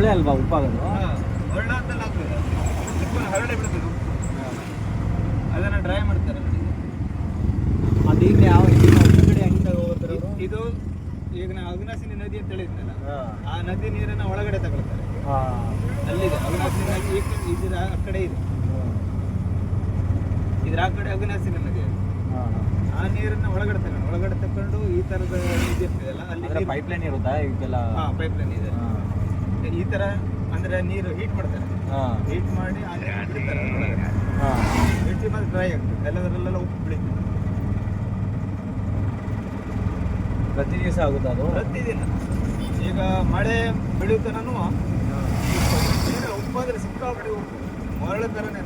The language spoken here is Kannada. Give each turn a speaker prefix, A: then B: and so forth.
A: ಆಮೇಲೆ ಅಲ್ವಾ ಉಪ್ಪಾಗೋದು?
B: ಹೊರಡ ಅಂತೆಲ್ಲ ಆಗ್ತದೆ, ಉಪ್ಪನ್ನು ಹರಡೆ ಬಿಡ್ತದೆ ಉಪ್ಪು. ಅದನ್ನು ಡ್ರೈ ಮಾಡ್ತಾರೆ.
A: ಅದೀಗ ಯಾವ ಕಡೆ ಹೆಂಗೆ ಹೋಗ್ತಾರೆ?
B: ಇದು ಈಗ ನಾವು ಅವಿನಾಶಿನಿ ನದಿ ಅಂತ ಹೇಳಿದ್ನಲ್ಲ, ಆ ನದಿ ನೀರನ್ನು ಒಳಗಡೆ ತಗೊಳ್ತಾರೆ. ಅಲ್ಲಿದೆ ಅವಿನಾಶಿನಿ ನದಿ, ಇದ್ರ ಆ ಕಡೆ ಇದೆ, ಇದ್ರ ಆ ಕಡೆ ಅವಿನಾಶಿನಿ ನದಿ. ಆ ನೀರನ್ನ ಒಳಗಡೆ ತಗೊಂಡು ಈ ತರದ ಇದು ಇರ್ತದಲ್ಲ, ಅಲ್ಲಿ
A: ಪೈಪ್ಲೈನ್ ಇರುತ್ತಾ ಇದೆಲ್ಲ?
B: ಪೈಪ್ಲೈನ್ ಇದೆ. ಈ ತರ ಅಂದ್ರೆ ನೀರು ಹೀಟ್ ಮಾಡ್ತಾರೆ, ಹೀಟ್ ಮಾಡಿ ಆ ನೀರು ಬಿಡ್ತಾರೆ ಒಳಗಡೆ. ಬಿಟ್ಟು ಮತ್ತೆ ಡ್ರೈ ಆಗ್ತದೆ, ಎಲ್ಲದರಲ್ಲೆಲ್ಲ ಉಪ್ಪು ಬೆಳೀತದೆ.
A: ಪ್ರತಿ ದಿವಸ ಆಗುತ್ತಾ ಅದು?
B: ಪ್ರತಿದಿನ. ಈಗ ಮಳೆ ಬೆಳೆಯುತ್ತನೂ ನೀರು ಉಪ್ಪಾದ್ರೆ ಸಿಕ್ಕಾಪಟ್ಟೆ ಉಪ್ಪು, ಮರಳು ಥರನೇ.